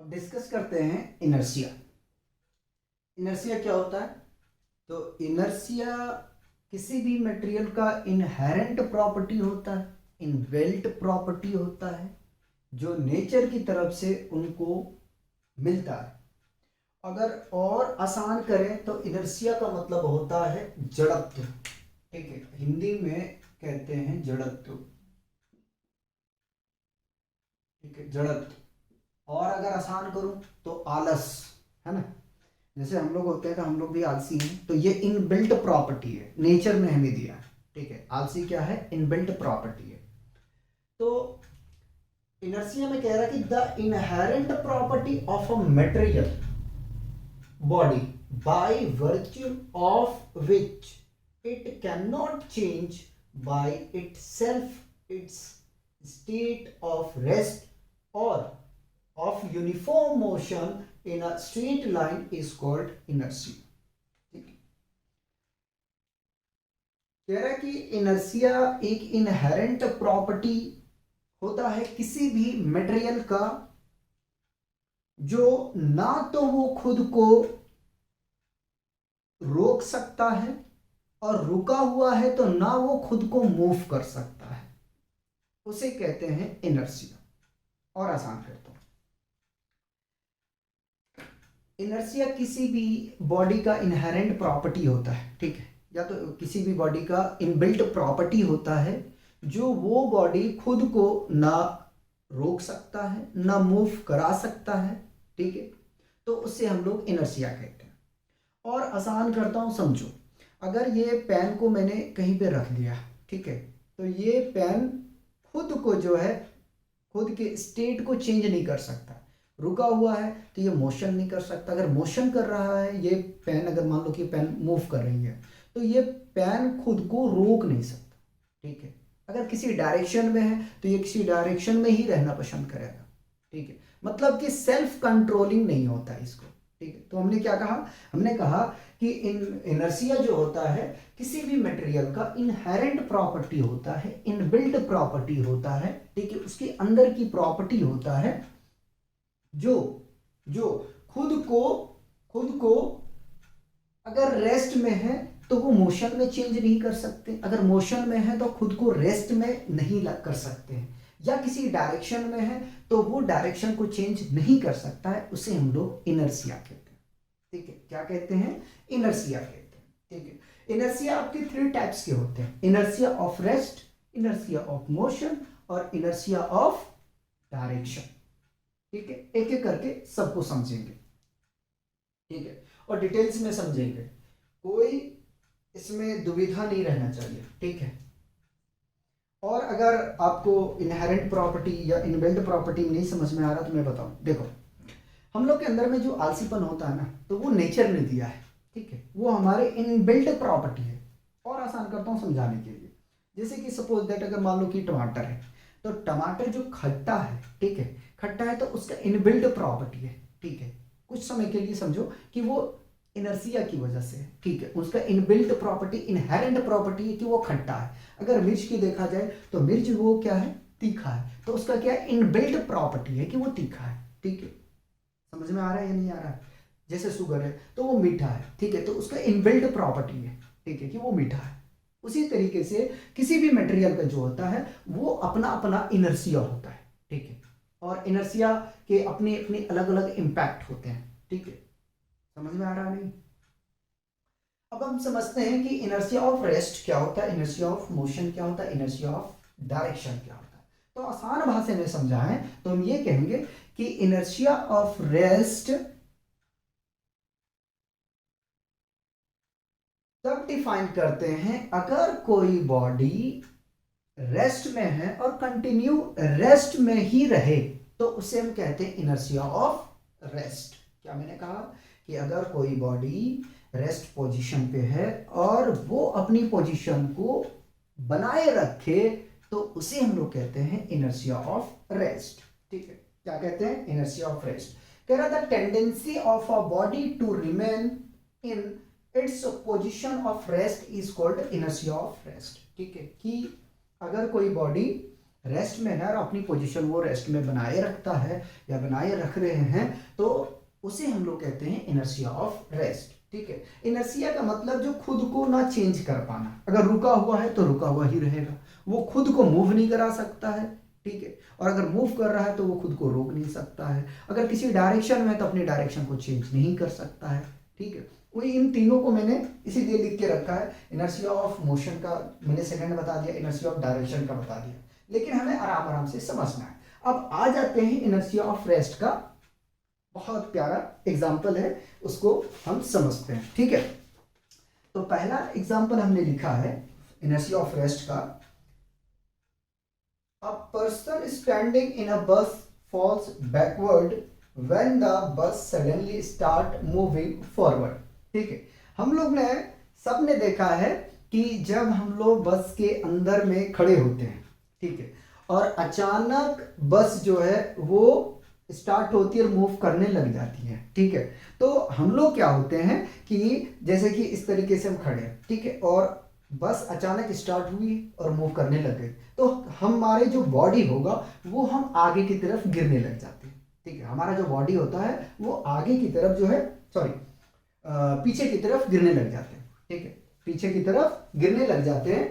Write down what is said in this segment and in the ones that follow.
अब डिस्कस करते हैं इनर्शिया। इनर्शिया क्या होता है? तो इनर्शिया किसी भी मटेरियल का इनहेरेंट प्रॉपर्टी होता है, इनबिल्ट प्रॉपर्टी होता है, जो नेचर की तरफ से उनको मिलता है। अगर और आसान करें तो इनर्शिया का मतलब होता है जड़त्व। ठीक है, हिंदी में कहते हैं जड़त्व। ठीक है, जड़त्व। और अगर आसान करूं तो आलस, है ना। जैसे हम लोग होते हैं तो हम लोग भी आलसी हैं, तो ये इनबिल्ट प्रॉपर्टी है, नेचर ने हमें दिया है। ठीक है, आलसी क्या है? इनबिल्ट प्रॉपर्टी है। तो इनर्शिया में कह रहा है कि the inherent property of a material body by virtue of which it cannot change by itself its state of rest or of uniform motion in a straight line is called inertia. ठीक है, कह रहा है कि inertia एक inherent property होता है किसी भी मटेरियल का, जो ना तो वो खुद को रोक सकता है और रुका हुआ है तो ना वो खुद को मूव कर सकता है, उसे कहते हैं इनर्शिया। और आसान करता हूं, इनर्शिया किसी भी बॉडी का इनहेरेंट प्रॉपर्टी होता है। ठीक है, या तो किसी भी बॉडी का इनबिल्ट प्रॉपर्टी होता है, जो वो बॉडी खुद को ना रोक सकता है ना मूव करा सकता है। ठीक है, तो उससे हम लोग इनर्शिया कहते हैं। और आसान करता हूं, समझो। अगर ये पेन को मैंने कहीं पे रख दिया, ठीक है, तो ये पेन खुद को जो है, खुद के स्टेट को चेंज नहीं कर सकता। रुका हुआ है तो ये मोशन नहीं कर सकता। अगर मोशन कर रहा है ये पेन, अगर मान लो कि पेन मूव कर रही है, तो ये पेन खुद को रोक नहीं सकता। ठीक है, अगर किसी डायरेक्शन में है तो ये किसी डायरेक्शन में ही रहना पसंद करेगा। ठीक है, मतलब कि सेल्फ कंट्रोलिंग नहीं होता इसको। ठीक है, तो हमने क्या कहा? हमने कहा कि इनर्शिया जो होता है किसी भी मटेरियल का इनहेरेंट प्रॉपर्टी होता है, इनबिल्ट प्रॉपर्टी होता है। ठीक है, उसके अंदर की प्रॉपर्टी होता है जो जो खुद को अगर रेस्ट में है तो वो मोशन में चेंज नहीं कर सकते, अगर मोशन में है तो खुद को रेस्ट में नहीं कर सकते हैं, या किसी डायरेक्शन में है तो वो डायरेक्शन को चेंज नहीं कर सकता है, उसे हम लोग इनर्शिया कहते हैं। ठीक है, क्या कहते हैं? इनर्शिया कहते हैं। ठीक है, इनर्शिया आपके 3 टाइप्स के होते हैं: inertia of rest, inertia of motion और इनर्शिया ऑफ डायरेक्शन। ठीक है, एक एक करके सबको समझेंगे। ठीक है, और डिटेल्स में समझेंगे, कोई इसमें दुविधा नहीं रहना चाहिए। ठीक है, और अगर आपको इनहेरेंट प्रॉपर्टी या इनबिल्ट प्रॉपर्टी नहीं समझ में आ रहा तो मैं बताऊं। देखो, हम लोग के अंदर में जो आलसीपन होता है ना, तो वो नेचर ने दिया है। ठीक है, वो हमारे इनबिल्ट प्रॉपर्टी है। और आसान करता हूँ समझाने के लिए। जैसे कि सपोज दैट अगर मान लो कि टमाटर है, तो टमाटर जो खट्टा है, ठीक है, खट्टा है तो उसका इनबिल्ट प्रॉपर्टी है। ठीक है, कुछ समय के लिए समझो कि वो इनर्शिया की वजह से है। ठीक है, उसका इनबिल्ट प्रॉपर्टी, इनहेरेंट प्रॉपर्टी है कि वो खट्टा है। अगर मिर्च की देखा जाए तो मिर्च वो क्या है? तीखा है, तो उसका क्या है? इनबिल्ट प्रॉपर्टी है कि वो तीखा है। ठीक है, समझ में आ रहा है या नहीं आ रहा है? जैसे शुगर है तो वो मीठा है। ठीक है, तो उसका इनबिल्ट प्रॉपर्टी है, ठीक है, कि वो मीठा है। उसी तरीके से किसी भी मटेरियल का जो होता है वो अपना अपना इनर्शिया होता है। ठीक है, और इनर्शिया के अपने अपने अलग अलग इंपैक्ट होते हैं। ठीक है, समझ में आ रहा नहीं? अब हम समझते हैं कि इनर्शिया ऑफ रेस्ट क्या होता है, इनर्शिया ऑफ मोशन क्या होता है, इनर्शिया ऑफ डायरेक्शन क्या होता है। तो आसान भाषा में समझाएं तो हम ये कहेंगे कि इनर्शिया ऑफ रेस्ट तब डिफाइन करते हैं अगर कोई बॉडी रेस्ट में है और कंटिन्यू रेस्ट में ही रहे, तो उसे हम कहते हैं इनर्शिया ऑफ रेस्ट। क्या मैंने कहा? कि अगर कोई बॉडी रेस्ट पोजीशन पे है और वो अपनी पोजीशन को बनाए रखे, तो उसे हम लोग कहते हैं इनर्शिया ऑफ रेस्ट। ठीक है, क्या कहते हैं? Inertia of rest. कह रहा था tendency of a body to remain in its position of rest is called inertia of rest. ठीक है, कि अगर कोई बॉडी रेस्ट में है और अपनी पोजीशन वो रेस्ट में बनाए रखता है या बनाए रख रहे हैं, तो उसे हम लोग कहते हैं इनर्शिया ऑफ रेस्ट। ठीक है, इनर्शिया का मतलब जो खुद को ना चेंज कर पाना, अगर रुका हुआ है तो रुका हुआ ही रहेगा, वो खुद को मूव नहीं करा सकता है। ठीक है, और अगर मूव कर रहा है तो वो खुद को रोक नहीं सकता है, अगर किसी डायरेक्शन में है तो अपनी डायरेक्शन को चेंज नहीं कर सकता है। ठीक है, वही इन तीनों को मैंने इसीलिए लिख के रखा है। इनर्शिया ऑफ मोशन का मैंने सेकंड बता दिया, इनर्शिया ऑफ डायरेक्शन का बता दिया, लेकिन हमें आराम आराम से समझना है। अब आ जाते हैं इनर्शिया ऑफ रेस्ट का, बहुत प्यारा एग्जाम्पल है, उसको हम समझते हैं। ठीक है, तो पहला एग्जाम्पल हमने लिखा है इनर्शिया ऑफ रेस्ट का। A person standing in a bus falls backward when the bus suddenly start moving forward। ठीक है, हम लोग ने सबने देखा है कि जब हम लोग बस के अंदर में खड़े होते हैं, ठीक है, और अचानक बस जो है वो स्टार्ट होती है और मूव करने लग जाती है। ठीक है, तो हम लोग क्या होते हैं कि जैसे कि इस तरीके से हम खड़े हैं, ठीक है, और बस अचानक स्टार्ट हुई और मूव करने लग गई, तो हमारे जो बॉडी होगा वो हम आगे की तरफ गिरने लग जाते हैं। ठीक है, हमारा जो बॉडी होता है वो आगे की तरफ जो है, सॉरी, पीछे की तरफ गिरने लग जाते हैं। ठीक है, पीछे की तरफ गिरने लग जाते हैं।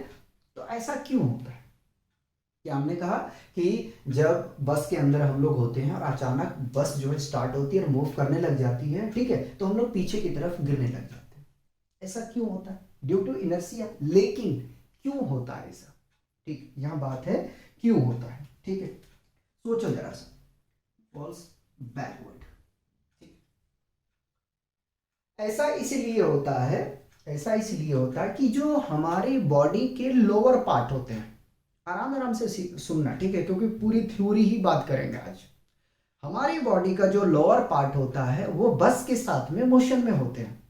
तो ऐसा क्यों होता है? क्या हमने कहा कि जब बस के अंदर हम लोग होते हैं और अचानक बस जो है स्टार्ट होती है और मूव करने लग जाती है, ठीक है, तो हम लोग पीछे की तरफ गिरने लग जाते हैं। ऐसा क्यों होता है? Due to inertia. लेकिन क्यों होता है ऐसा? ठीक, यहां बात है क्यों होता है। ठीक है, सोचो जरा सा, फॉल्स बैकवर्ड। ऐसा इसलिए होता है, ऐसा इसलिए होता है कि जो हमारी बॉडी के लोअर पार्ट होते हैं, आराम आराम से सुनना, ठीक है, क्योंकि पूरी थ्योरी ही बात करेंगे आज। हमारी बॉडी का जो लोअर पार्ट होता है वो बस के साथ में मोशन में होते हैं।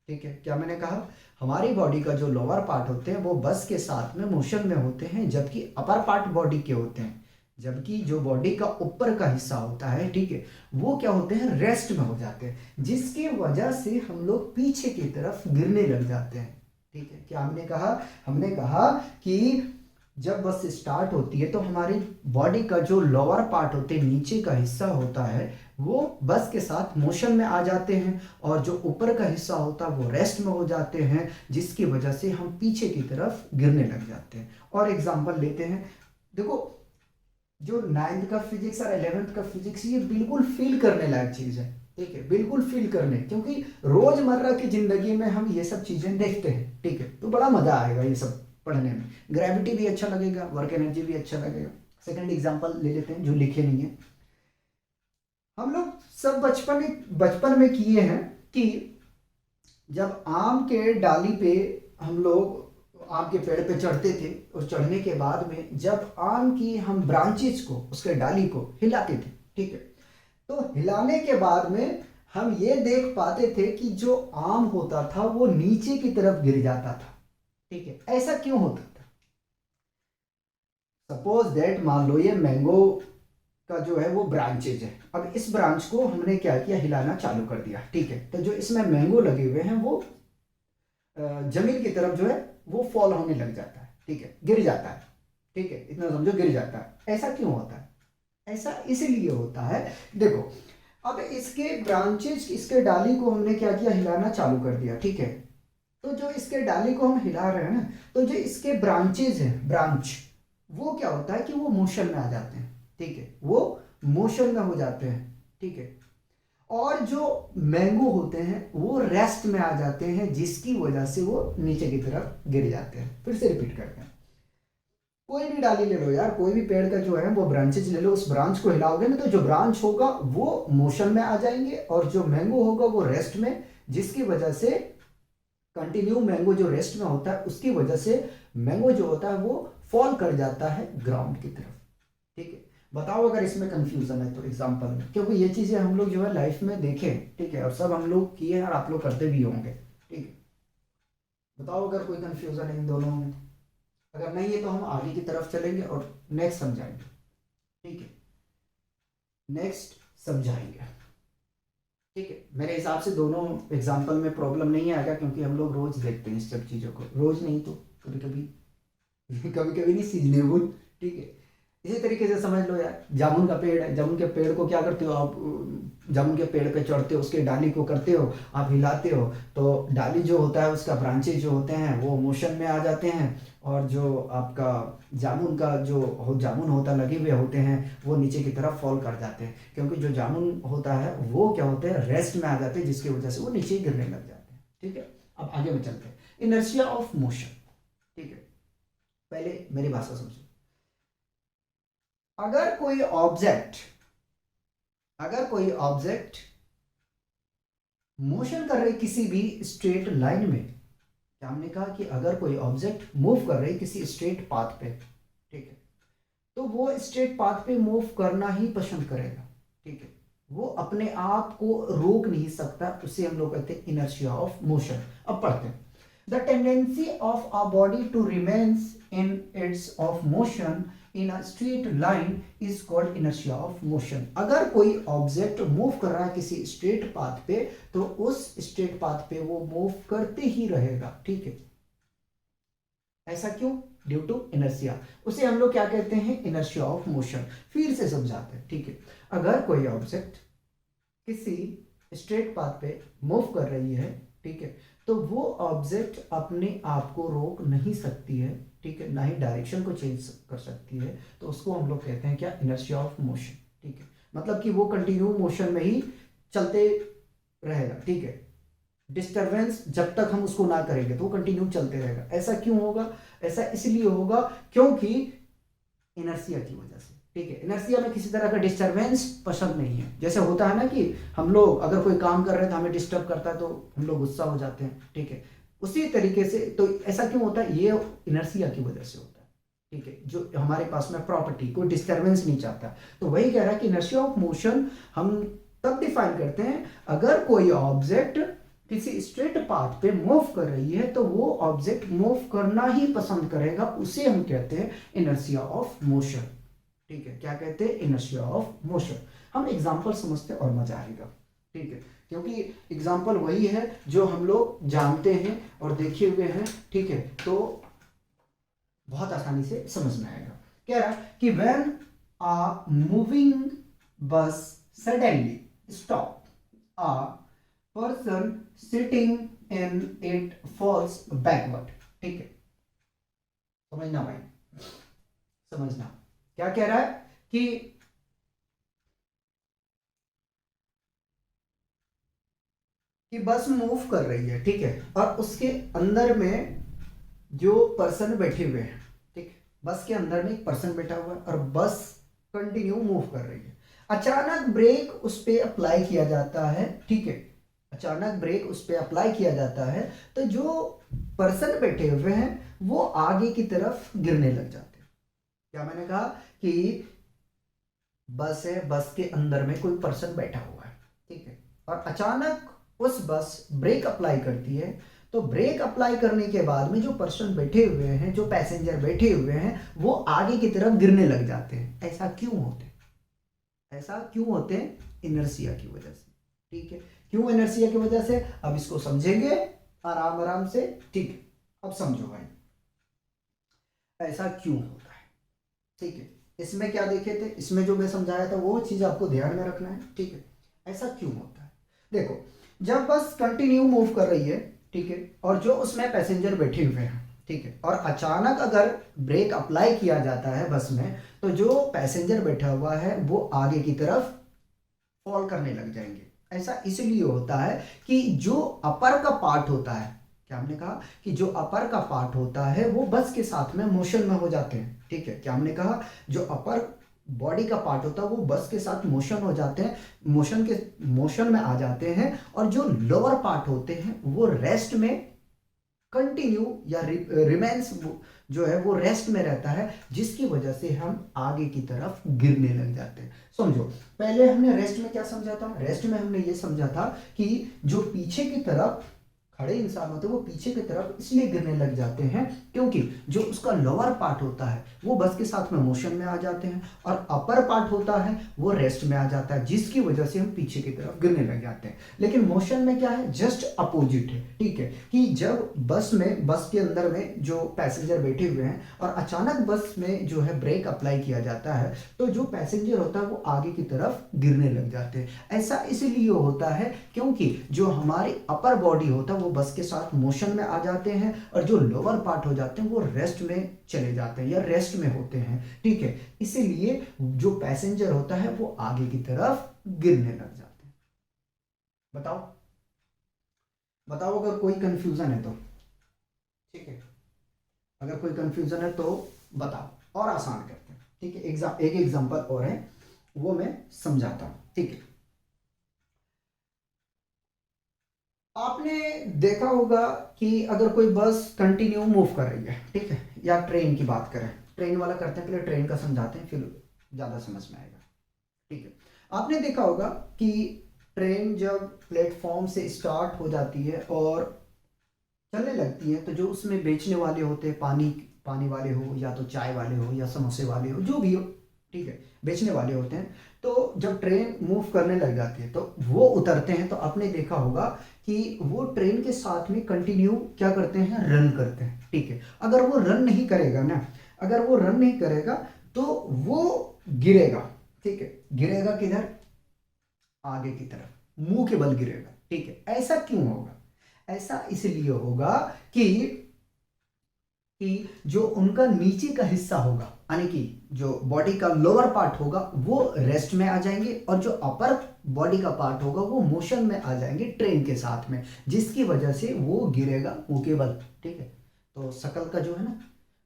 ठीक है, क्या मैंने कहा? हमारी बॉडी का जो लोअर पार्ट होते हैं वो बस के साथ में मोशन में होते हैं, जबकि अपर पार्ट बॉडी के होते हैं, जबकि जो बॉडी का ऊपर का हिस्सा होता है, ठीक है, वो क्या होते हैं? रेस्ट में हो जाते हैं, जिसकी वजह से हम लोग पीछे की तरफ गिरने लग जाते हैं। ठीक है, क्या हमने कहा? हमने कहा कि जब बस स्टार्ट होती है तो हमारी बॉडी का जो लोअर पार्ट होते हैं, नीचे का हिस्सा होता है, वो बस के साथ मोशन में आ जाते हैं, और जो ऊपर का हिस्सा होता है वो रेस्ट में हो जाते हैं, जिसकी वजह से हम पीछे की तरफ गिरने लग जाते हैं। और एग्जांपल लेते हैं, देखो, जो 9th का फिजिक्स और 11th का फिजिक्स, ये बिल्कुल फील करने लायक चीज है। ठीक है, बिल्कुल फील करने, क्योंकि रोजमर्रा की जिंदगी में हम ये सब चीजें देखते हैं। ठीक है, तो बड़ा मजा आएगा ये सब पढ़ने में, ग्रेविटी भी अच्छा लगेगा, वर्क एनर्जी भी अच्छा लगेगा। सेकंड एग्जांपल ले लेते हैं जो लिखे नहीं है। हम लोग सब बचपन में किए हैं कि जब आम के डाली पे हम लोग आम के पेड़ पे चढ़ते थे, और चढ़ने के बाद में जब आम की हम ब्रांचेज को, उसके डाली को हिलाते थे, ठीक है, तो हिलाने के बाद में हम ये देख पाते थे कि जो आम होता था वो नीचे की तरफ गिर जाता था। ठीक है, ऐसा क्यों होता था? सपोज दैट, मान लो ये मैंगो का जो है वो ब्रांचेज है, अब इस ब्रांच को हमने क्या किया? हिलाना चालू कर दिया। ठीक है, तो जो इसमें मैंगो लगे हुए हैं वो जमीन की तरफ जो है वो फॉल होने लग जाता है। ठीक है, गिर जाता है। ठीक है, इतना समझो, गिर जाता है। ऐसा क्यों होता है? ऐसा इसलिए होता है, देखो, अब इसके ब्रांचेज, इसके डाली को हमने क्या किया? हिलाना चालू कर दिया। ठीक है, तो जो इसके डाली को हम हिला रहे हैं ना, तो जो इसके ब्रांचेज हैं, ब्रांच, वो क्या होता है कि वो मोशन में आ जाते हैं। ठीक है, वो मोशन में हो जाते हैं। ठीक है, और जो मैंगो होते हैं वो रेस्ट में आ जाते हैं, जिसकी वजह से वो नीचे की तरफ गिर जाते हैं। फिर से रिपीट करते हैं, कोई भी डाली ले लो यार, कोई भी पेड़ का जो है वो ब्रांचेज ले लो, उस ब्रांच को हिलाओगे ना, तो जो ब्रांच होगा वो मोशन में आ जाएंगे, और जो मैंगो होगा वो रेस्ट में, जिसकी वजह से कंटिन्यू मैंगो जो रेस्ट में होता है, उसकी वजह से मैंगो जो होता है वो फॉल कर जाता है ग्राउंड की तरफ। ठीक है, बताओ अगर इसमें कंफ्यूजन है तो एग्जांपल में, क्योंकि ये चीजें हम लोग जो है लाइफ में देखे, ठीक है, और सब हम लोग किए हैं और आप लोग करते भी होंगे। ठीक है, बताओ अगर कोई कंफ्यूजन है इन दोनों में। अगर नहीं है तो हम आगे की तरफ चलेंगे और नेक्स्ट समझाएंगे। ठीक है, नेक्स्ट समझाएंगे। ठीक है, मेरे हिसाब से दोनों एग्जाम्पल में प्रॉब्लम नहीं आएगा, क्योंकि हम लोग रोज देखते हैं इस सब चीज़ों को, रोज नहीं तो कभी कभी, कभी कभी नहीं, सीजनेबल। ठीक है, इसी तरीके से समझ लो यार, जामुन का पेड़ है, जामुन के पेड़ को क्या करते हो आप, जामुन के पेड़ पे चढ़ते हो, उसके डाली को करते हो आप हिलाते हो, तो डाली जो होता है उसका ब्रांचेज जो होते हैं वो मोशन में आ जाते हैं, और जो आपका जामुन का जो जामुन होता लगे हुए होते हैं वो नीचे की तरफ फॉल कर जाते हैं, क्योंकि जो जामुन होता है वो क्या होते हैं, रेस्ट में आ जाते हैं, जिसकी वजह से वो नीचे गिरने लग जाते हैं। ठीक है, अब आगे में चलते हैं, इनर्शिया ऑफ मोशन। ठीक है, पहले मेरी भाषा समझो। अगर कोई ऑब्जेक्ट मोशन कर रहे किसी भी स्ट्रेट लाइन में, क्या हमने कहा कि अगर कोई ऑब्जेक्ट मूव कर रही किसी स्ट्रेट पाथ पे, ठीक है, तो वो स्ट्रेट पाथ पे मूव करना ही पसंद करेगा। ठीक है, वो अपने आप को रोक नहीं सकता, उसे हम लोग कहते हैं इनर्शिया ऑफ मोशन। अब पढ़ते हैं, the tendency of a body to remains in its of motion in a straight line is called inertia of motion. अगर कोई ऑब्जेक्ट मूव कर रहा है किसी स्ट्रेट पाथ पे, तो उस स्ट्रेट पाथ पे वो मूव करते ही रहेगा। ठीक है, ऐसा क्यों? ड्यू टू इनर्शिया, उसे हम लोग क्या कहते हैं, इनर्शिया ऑफ मोशन। फिर से समझाते हैं। ठीक है, अगर कोई ऑब्जेक्ट किसी स्ट्रेट पाथ पे मूव कर रही है, ठीक है, तो वो ऑब्जेक्ट अपने आप को रोक नहीं सकती है। ठीक है, ना ही डायरेक्शन को चेंज कर सकती है, तो उसको हम लोग कहते हैं क्या, इनर्शिया ऑफ मोशन। ठीक है, मतलब कि वो कंटिन्यू मोशन में ही चलते रहेगा। ठीक है, डिस्टरबेंस जब तक हम उसको ना करेंगे तो वो कंटिन्यू चलते रहेगा। ऐसा क्यों होगा? ऐसा इसलिए होगा क्योंकि इनर्शिया की वजह से। ठीक है, इनर्शिया में किसी तरह का डिस्टरबेंस पसंद नहीं है। जैसे होता है ना कि हम लोग अगर कोई काम कर रहे हैं तो हमें डिस्टर्ब करता है तो हम लोग गुस्सा हो जाते हैं। ठीक है, उसी तरीके से तो ऐसा क्यों होता है, ये इनर्शिया की वजह से होता है। ठीक है, जो हमारे पास में प्रॉपर्टी कोई डिस्टरबेंस नहीं चाहता, तो वही कह रहा है कि इनर्शिया ऑफ मोशन हम तब डिफाइन करते हैं अगर कोई ऑब्जेक्ट किसी स्ट्रेट पाथ पे मूव कर रही है तो वो ऑब्जेक्ट मूव करना ही पसंद करेगा, उसे हम कहते हैं इनर्शिया ऑफ मोशन। ठीक है, क्या कहते हैं, इनर्शिया ऑफ मोशन। हम एग्जांपल समझते हैं और मजा आएगा। ठीक है, क्योंकि एग्जांपल वही है जो हम लोग जानते हैं और देखे हुए हैं। ठीक है, तो बहुत आसानी से समझ में आएगा। कह रहा कि व्हेन अ मूविंग बस suddenly stop, a person sitting in it falls backward. ठीक है, समझना भाई, समझना। क्या कह रहा है कि बस मूव कर रही है, ठीक है, और उसके अंदर में जो पर्सन बैठे हुए हैं, ठीक है, बस के अंदर में एक पर्सन बैठा हुआ है और बस कंटिन्यू मूव कर रही है। अचानक ब्रेक उस पर अप्लाई किया जाता है। ठीक है, अचानक ब्रेक उस पर अप्लाई किया जाता है तो जो पर्सन बैठे हुए हैं वो आगे की तरफ गिरने लग जाते हैं। क्या मैंने कहा कि बस है, बस के अंदर में कोई पर्सन बैठा हुआ है, ठीक है, और अचानक उस बस ब्रेक अप्लाई करती है, तो ब्रेक अप्लाई करने के बाद में जो पर्सन बैठे हुए हैं, जो पैसेंजर बैठे हुए हैं, वो आगे की तरफ गिरने लग जाते हैं। ऐसा क्यों होते हैं? ऐसा क्यों होते हैं? इनर्शिया की वजह से। ठीक है, क्यों इनर्शिया की वजह से, अब इसको समझेंगे आराम आराम से। ठीक है, अब समझो भाई ऐसा क्यों होता है। ठीक है, इसमें क्या देखे थे, इसमें जो मैं समझाया था वो चीज आपको ध्यान में रखना है। ठीक है, ऐसा क्यों होता है? देखो, जब बस कंटिन्यू मूव कर रही है, ठीक है, और जो उसमें पैसेंजर बैठे हुए हैं, ठीक है, और अचानक अगर ब्रेक अप्लाई किया जाता है बस में, तो जो पैसेंजर बैठा हुआ है वो आगे की तरफ फॉल करने लग जाएंगे। ऐसा इसलिए होता है कि जो अपर का पार्ट होता है, क्या हमने कहा कि जो अपर का पार्ट होता है वो बस के साथ में मोशन में हो जाते हैं। ठीक है, क्या हमने कहा, जो अपर बॉडी का पार्ट होता है वो बस के साथ मोशन हो जाते हैं, मोशन में आ जाते हैं, और जो लोअर पार्ट होते हैं वो रेस्ट में कंटिन्यू या रिमेंस जो है वो रेस्ट में रहता है, जिसकी वजह से हम आगे की तरफ गिरने लग जाते हैं। समझो, पहले हमने रेस्ट में क्या समझा था? रेस्ट में हमने ये समझा था कि जो पीछे की तरफ खड़े इंसान होते हैं वो पीछे की तरफ इसलिए गिरने लग जाते हैं क्योंकि जो उसका लोअर पार्ट होता है वो बस के साथ में मोशन में आ जाते हैं और अपर पार्ट होता है वो रेस्ट में आ जाता है, जिसकी वजह से हम पीछे की तरफ गिरने लग जाते हैं। लेकिन मोशन में क्या है, जस्ट अपोजिट है, ठीक है, कि जब बस के अंदर में जो पैसेंजर बैठे हुए हैं और अचानक बस में जो है ब्रेक अप्लाई किया जाता है तो जो पैसेंजर होता है वो आगे की तरफ गिरने लग जाते हैं। ऐसा इसलिए होता है क्योंकि जो हमारी अपर बॉडी होता है वो बस के साथ मोशन में आ जाते हैं और जो लोअर पार्ट हो जाते हैं वो रेस्ट में चले जाते हैं या रेस्ट में होते हैं, ठीक है। इसीलिए जो पैसेंजर होता है वो आगे की तरफ गिरने लग जाते हैं। बताओ बताओ अगर कोई कंफ्यूजन है तो, ठीक है, अगर कोई कंफ्यूजन है तो बताओ और आसान करते हैं, ठीक है। एक एग्जांपल और है वो मैं समझाता हूं, ठीक है। आपने देखा होगा कि अगर कोई बस कंटिन्यू मूव कर रही है, ठीक है, या ट्रेन की बात करें, ट्रेन वाला करते हैं, पहले ट्रेन का समझाते हैं फिर ज़्यादा समझ में आएगा, ठीक है। आपने देखा होगा कि ट्रेन जब प्लेटफॉर्म से स्टार्ट हो जाती है और चलने लगती है तो जो उसमें बेचने वाले होते हैं, पानी पानी वाले हो या तो चाय वाले हो या समोसे वाले हो, जो भी हो, ठीक है, बेचने वाले होते हैं। तो जब ट्रेन मूव करने लग जाती है तो वो उतरते हैं, तो आपने देखा होगा कि वो ट्रेन के साथ में कंटिन्यू क्या करते हैं, रन करते हैं, ठीक है। अगर वो रन नहीं करेगा ना, अगर वो रन नहीं करेगा तो वो गिरेगा, ठीक है। गिरेगा किधर, आगे की तरफ, मुंह के बल गिरेगा, ठीक है। ऐसा क्यों होगा, ऐसा इसलिए होगा कि जो उनका नीचे का हिस्सा होगा, यानी कि जो बॉडी का लोअर पार्ट होगा वो रेस्ट में आ जाएंगे और जो अपर बॉडी का पार्ट होगा वो मोशन में आ जाएंगे ट्रेन के साथ में, जिसकी वजह से वो गिरेगा मुंह के बल, ठीक है। तो शकल का जो है ना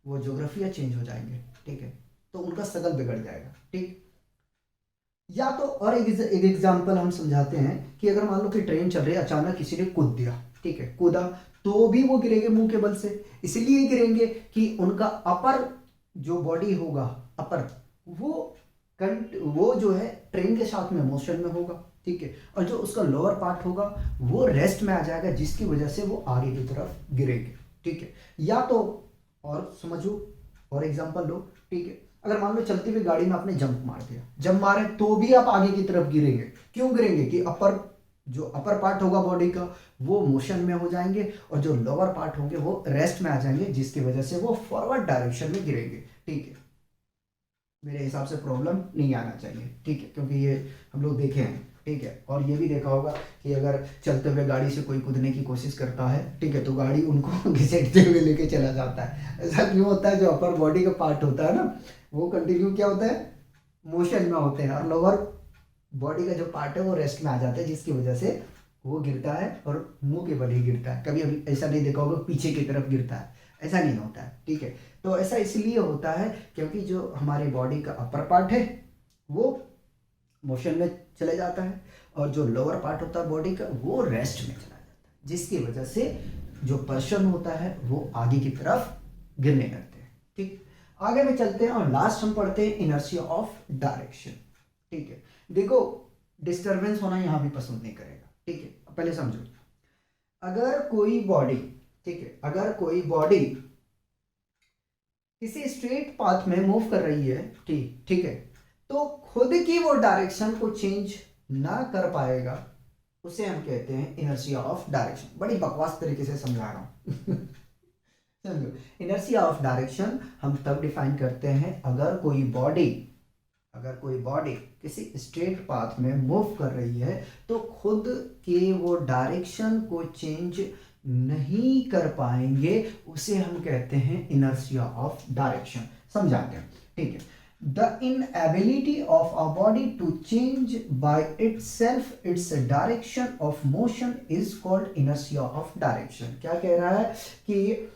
वो ज्योग्राफिया चेंज हो जाएंगे, ठीक है, तो उनका शकल बिगड़ जाएगा, ठीक। या तो और एक एग्जांपल हम समझाते हैं कि अगर मान लो कि ट्रेन चल रही है, अचानक किसी ने कूद दिया, ठीक है, कूदा तो भी वो गिरेंगे मुंह के बल से, इसलिए गिरेंगे कि उनका अपर जो बॉडी होगा, अपर, वो वो जो है ट्रेन के साथ में मोशन में होगा, ठीक है, और जो उसका लोअर पार्ट होगा वो रेस्ट में आ जाएगा, जिसकी वजह से वो आगे की तरफ गिरेंगे, ठीक है। या तो और समझो और एग्जांपल लो, ठीक है, अगर मान लो चलती हुई गाड़ी में आपने जंप मार दिया, जंप मारे तो भी आप आगे की तरफ गिरेंगे, क्यों गिरेंगे कि जो अपर पार्ट होगा बॉडी का वो मोशन में हो जाएंगे और जो लोअर पार्ट होंगे वो रेस्ट में आ जाएंगे, जिसकी वजह से वो फॉरवर्ड डायरेक्शन में गिरेंगे, ठीक है। मेरे हिसाब से प्रॉब्लम नहीं आना चाहिए, ठीक है, क्योंकि ये हम लोग देखे हैं, ठीक है। और ये भी देखा होगा कि अगर चलते हुए गाड़ी से कोई कूदने की कोशिश करता है, ठीक है, तो गाड़ी उनको घिसटते हुए लेके चला जाता है। ऐसा क्यों होता है, जो अपर बॉडी का पार्ट होता है ना वो कंटिन्यू क्या होता है, मोशन में होते हैं, और लोअर बॉडी का जो पार्ट है वो रेस्ट में आ जाता है, जिसकी वजह से वो गिरता है और मुंह के बल ही गिरता है। कभी अभी ऐसा नहीं देखा होगा पीछे की तरफ गिरता है, ऐसा नहीं होता है, ठीक है। तो ऐसा इसलिए होता है क्योंकि जो हमारी बॉडी का अपर पार्ट है वो मोशन में चले जाता है और जो लोअर पार्ट होता है बॉडी का वो रेस्ट में चला जाता है, जिसकी वजह से जो पर्सन होता है वो आगे की तरफ गिरने लगते हैं, ठीक। आगे में चलते हैं और लास्ट हम पढ़ते हैं इनर्शिया ऑफ डायरेक्शन, ठीक है। देखो डिस्टरबेंस होना यहाँ भी पसंद नहीं करेगा, ठीक है। पहले समझो, अगर कोई बॉडी, ठीक है, अगर कोई बॉडी किसी स्ट्रेट पाथ में मूव कर रही है, ठीक ठीक है, तो खुद की वो डायरेक्शन को चेंज ना कर पाएगा, उसे हम कहते हैं इनर्शिया ऑफ डायरेक्शन। बड़ी बकवास तरीके से समझा रहा हूं समझो, इनर्शिया ऑफ डायरेक्शन हम तब डिफाइन करते हैं अगर कोई बॉडी किसी स्ट्रेट पाथ में मूव कर रही है तो खुद के वो डायरेक्शन को चेंज नहीं कर पाएंगे, उसे हम कहते हैं इनर्शिया ऑफ डायरेक्शन। समझाते हैं, ठीक है। The inability of a body to change by itself its direction of motion is called inertia of direction. क्या कह रहा है कि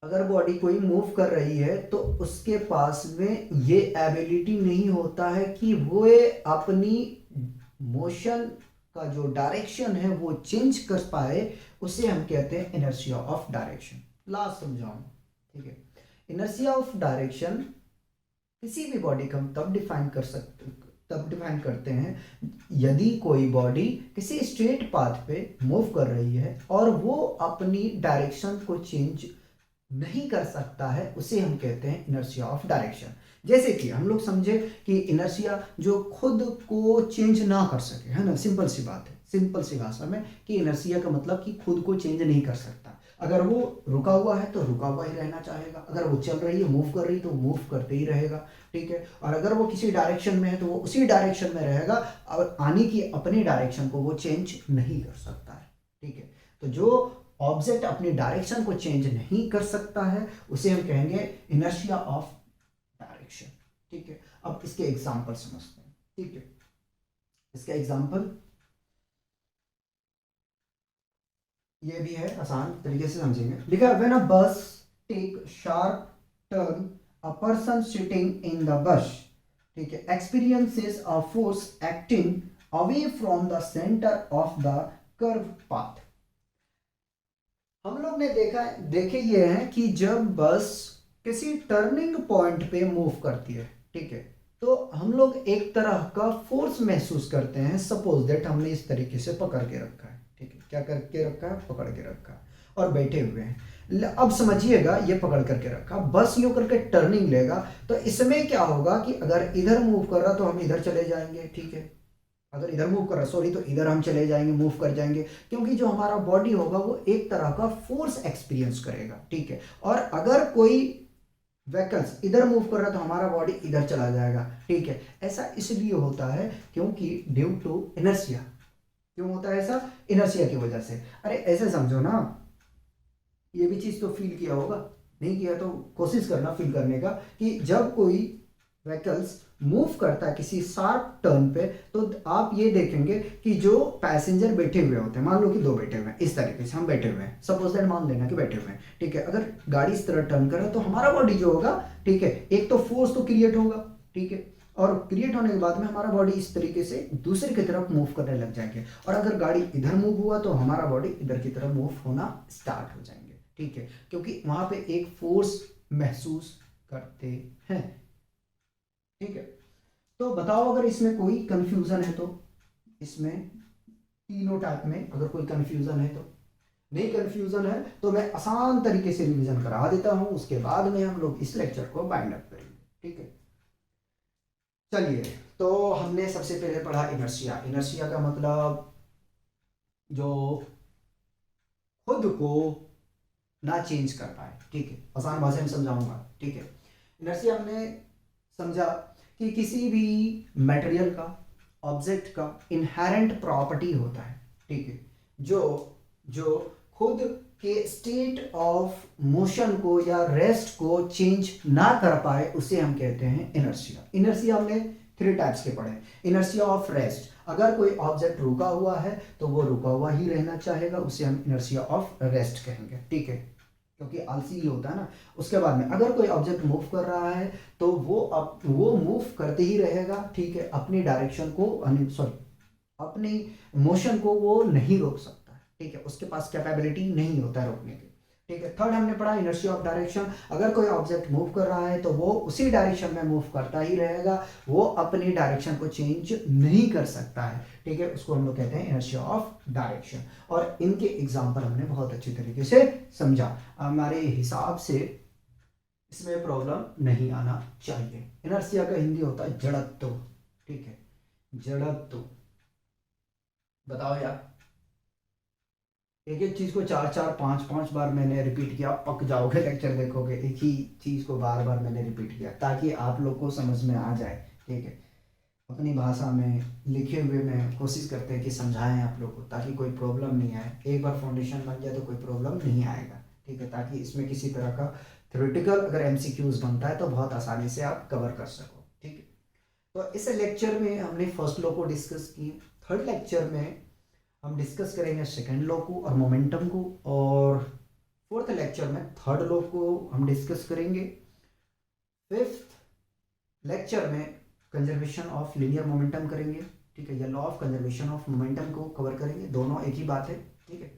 अगर बॉडी कोई मूव कर रही है तो उसके पास में ये एबिलिटी नहीं होता है कि वो अपनी मोशन का जो डायरेक्शन है वो चेंज कर पाए, उसे हम कहते हैं इनर्शिया ऑफ डायरेक्शन। लास्ट समझाऊं, ठीक है। इनर्शिया ऑफ डायरेक्शन किसी भी बॉडी का हम तब डिफाइन कर सकते तब डिफाइन करते हैं यदि कोई बॉडी किसी स्ट्रेट पाथ पे मूव कर रही है और वो अपनी डायरेक्शन को चेंज नहीं कर सकता है, उसे हम कहते हैं इनर्शिया ऑफ डायरेक्शन। जैसे कि हम लोग समझे कि इनर्शिया जो खुद को चेंज ना कर सके, है ना, सिंपल सी बात है, सिंपल सी भाषा में कि इनर्शिया का मतलब कि खुद को चेंज नहीं कर सकता। अगर वो रुका हुआ है तो रुका हुआ ही रहना चाहेगा, अगर वो चल रही है, मूव कर रही है, तो मूव करते ही रहेगा, ठीक है। और अगर वो किसी डायरेक्शन में है तो वो उसी डायरेक्शन में रहेगा और आने की अपनी डायरेक्शन को वो चेंज नहीं कर सकता है, ठीक है। तो जो ऑब्जेक्ट अपनी डायरेक्शन को चेंज नहीं कर सकता है उसे हम कहेंगे इनर्शिया ऑफ डायरेक्शन, ठीक है। अब इसके एग्जांपल समझते हैं, ठीक है। इसका एग्जांपल ये भी है, आसान तरीके से समझेंगे। लिखा है when a bus take sharp turn a person sitting in the bus, ठीक है, experiences a force acting away from the centre of the curve path. हम लोग ने देखे ये है कि जब बस किसी टर्निंग पॉइंट पे मूव करती है, ठीक है, तो हम लोग एक तरह का फोर्स महसूस करते हैं। सपोज दैट हमने इस तरीके से पकड़ के रखा है, ठीक है, क्या करके रखा है, पकड़ के रखा है और बैठे हुए हैं। अब समझिएगा, ये पकड़ करके रखा, बस यूं करके टर्निंग लेगा तो इसमें क्या होगा कि अगर इधर मूव कर रहा तो हम इधर चले जाएंगे, ठीक है, अगर इधर मूव कर रहा सॉरी तो इधर हम चले जाएंगे, मूव कर जाएंगे, क्योंकि जो हमारा बॉडी होगा वो एक तरह का फोर्स एक्सपीरियंस करेगा, ठीक है। और अगर कोई व्हीकल्स इधर मूव कर रहा है तो हमारा बॉडी इधर चला जाएगा, ठीक है। ऐसा इसलिए होता है क्योंकि ड्यू टू इनर्शिया। क्यों होता है ऐसा? इनर्शिया की वजह से। अरे ऐसे समझो ना, ये भी चीज तो फील किया होगा, नहीं किया तो कोशिश करना फील करने का, कि जब कोई व्हीकल्स मूव करता है किसी शार्प टर्न पे तो आप ये देखेंगे कि जो पैसेंजर बैठे हुए होते हैं, मान लो कि दो बैठे हुए हैं, इस तरीके से हम बैठे हुए हैं, सपोज दैट मान लेना कि बैठे हुए हैं, ठीक है। अगर गाड़ी इस तरह टर्न कर रहा है तो हमारा बॉडी जो होगा, ठीक है, एक तो फोर्स तो क्रिएट होगा, ठीक है, और क्रिएट होने के बाद में हमारा बॉडी इस तरीके से दूसरे की तरफ मूव करने लग जाएंगे। और अगर गाड़ी इधर मूव हुआ तो हमारा बॉडी इधर की तरफ मूव होना स्टार्ट हो जाएंगे, ठीक है, क्योंकि वहां पे एक फोर्स महसूस करते हैं, ठीक है। तो बताओ अगर इसमें कोई कंफ्यूजन है तो, इसमें तीनों टाइप में अगर कोई कंफ्यूजन है तो, नहीं कंफ्यूजन है तो मैं आसान तरीके से रिवीजन करा देता हूं, उसके बाद में हम लोग इस लेक्चर को बाइंड अप करेंगे, ठीक है। चलिए, तो हमने सबसे पहले पढ़ा इनर्शिया। इनर्शिया का मतलब जो खुद को ना चेंज कर पाए, ठीक है, आसान भाषा में समझाऊंगा, ठीक है। इनर्शिया हमने समझा कि किसी भी मटेरियल का, ऑब्जेक्ट का इनहेरेंट प्रॉपर्टी होता है, ठीक है, जो जो खुद के स्टेट ऑफ मोशन को या रेस्ट को चेंज ना कर पाए उसे हम कहते हैं इनर्शिया। इनर्शिया हमने 3 टाइप्स के पढ़े। इनर्शिया ऑफ रेस्ट, अगर कोई ऑब्जेक्ट रुका हुआ है तो वो रुका हुआ ही रहना चाहेगा, उसे हम इनर्शिया ऑफ रेस्ट कहेंगे, ठीक है, क्योंकि आलसी ही होता है ना। उसके बाद में अगर कोई ऑब्जेक्ट मूव कर रहा है तो वो मूव करते ही रहेगा, ठीक है, अपनी डायरेक्शन को, सॉरी, अपनी मोशन को वो नहीं रोक सकता, ठीक है, उसके पास कैपेबिलिटी नहीं होता है रोकने की, ठीक है। थर्ड हमने पढ़ा इनर्शिया ऑफ डायरेक्शन, अगर कोई ऑब्जेक्ट मूव कर रहा है तो वो उसी डायरेक्शन में मूव करता ही रहेगा, वो अपनी डायरेक्शन को चेंज नहीं कर सकता है, ठीक है, उसको हम लोग कहते हैं इनर्शिया ऑफ डायरेक्शन। और इनके एग्जांपल हमने बहुत अच्छी तरीके से समझा। हमारे हिसाब से इसमें प्रॉब्लम नहीं आना चाहिए। इनर्शिया का हिंदी होता है जड़त्व, ठीक है, जड़त्व। बताओ यार, एक एक चीज को 4-4 5-5 बार मैंने रिपीट किया, पक जाओगे, लेक्चर देखोगे, एक ही चीज को बार बार मैंने रिपीट किया ताकि आप लोग को समझ में आ जाए, ठीक है। अपनी भाषा में लिखे हुए में कोशिश करते हैं कि समझाएं आप लोग को ताकि कोई प्रॉब्लम नहीं आए। एक बार फाउंडेशन बन गया तो कोई प्रॉब्लम नहीं आएगा, ठीक है, ताकि इसमें किसी तरह का थ्योरेटिकल अगर एमसीक्यूज बनता है तो बहुत आसानी से आप कवर कर सको, ठीक है। तो इस लेक्चर में हमने फर्स्ट लॉ को डिस्कस की। थर्ड लेक्चर में हम डिस्कस करेंगे सेकेंड लॉ को और मोमेंटम को, और फोर्थ लेक्चर में थर्ड लॉ को हम डिस्कस करेंगे। फिफ्थ लेक्चर में कंजर्वेशन ऑफ लीनियर मोमेंटम करेंगे, ठीक है, या law of conservation of momentum को कवर करेंगे, दोनों एक ही बात है, ठीक है।